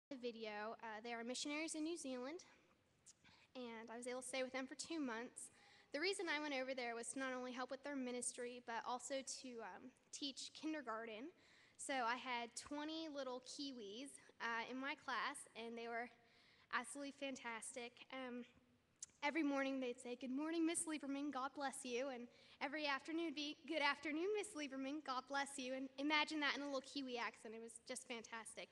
the video. They are missionaries in New Zealand, and I was able to stay with them for 2 months. The reason I went over there was to not only help with their ministry, but also to teach kindergarten. So I had 20 little Kiwis in my class, and they were absolutely fantastic. Every morning they'd say, "Good morning, Miss Lieberman, God bless you." And every afternoon would be, "Good afternoon, Miss Lieberman, God bless you." And imagine that in a little Kiwi accent. It was just fantastic.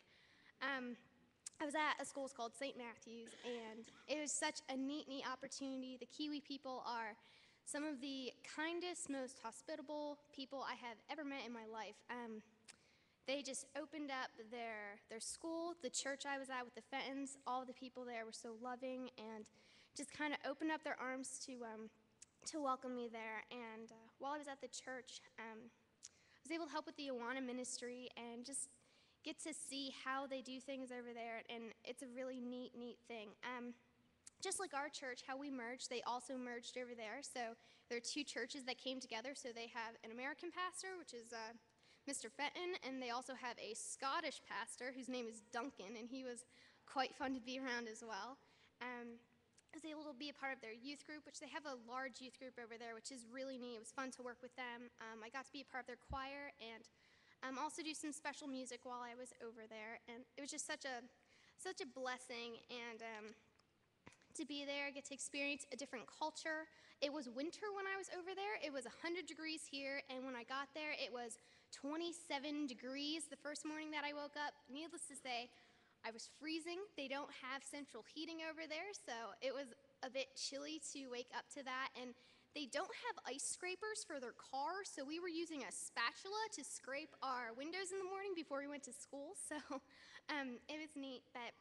I was at a school called St. Matthew's, and it was such a neat opportunity. The Kiwi people are some of the kindest, most hospitable people I have ever met in my life. They just opened up their school, the church I was at with the Fentons. All the people there were so loving and just kind of opened up their arms to welcome me there. And while I was at the church, I was able to help with the Awana ministry and just get to see how they do things over there. And it's a really neat thing. Just like our church, how we merged, they also merged over there. So there are two churches that came together. So they have an American pastor, which is Mr. Fenton, and they also have a Scottish pastor whose name is Duncan, and he was quite fun to be around as well. I was able to be a part of their youth group, which they have a large youth group over there, which is really neat. It was fun to work with them. I got to be a part of their choir and also do some special music while I was over there, and it was just such a blessing. And to be there, get to experience a different culture. It was winter when I was over there. It was 100 degrees here, and when I got there, it was 27 degrees the first morning that I woke up. Needless to say, I was freezing. They don't have central heating over there, so it was a bit chilly to wake up to that. And they don't have ice scrapers for their car, so we were using a spatula to scrape our windows in the morning before we went to school. So it was neat. But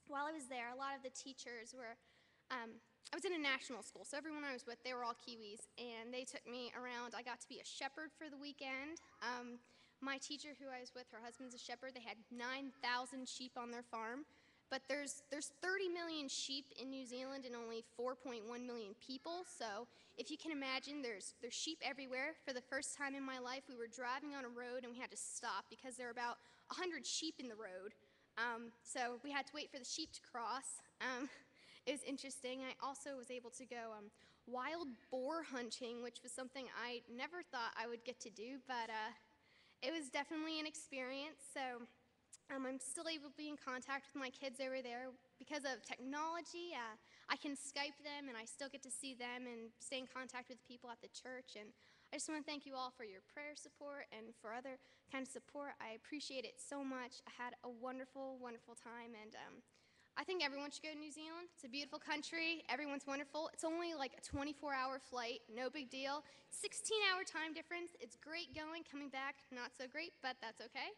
while I was there, a lot of the teachers were I was in a national school, so everyone I was with, they were all Kiwis, and they took me around. I got to be a shepherd for the weekend. My teacher who I was with, her husband's a shepherd. They had 9,000 sheep on their farm, but there's 30 million sheep in New Zealand and only 4.1 million people, so if you can imagine, there's sheep everywhere. For the first time in my life, we were driving on a road and we had to stop because there were about 100 sheep in the road, so we had to wait for the sheep to cross. It was interesting. I also was able to go wild boar hunting, which was something I never thought I would get to do, but it was definitely an experience. So I'm still able to be in contact with my kids over there. Because of technology, I can Skype them, and I still get to see them and stay in contact with people at the church. And I just want to thank you all for your prayer support and for other kind of support. I appreciate it so much. I had a wonderful time, and I think everyone should go to New Zealand. It's a beautiful country. Everyone's wonderful. It's only like a 24-hour flight, no big deal. 16-hour time difference. It's great going, coming back, not so great, but that's okay.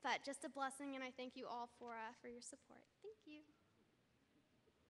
But just a blessing, and I thank you all for your support. Thank you.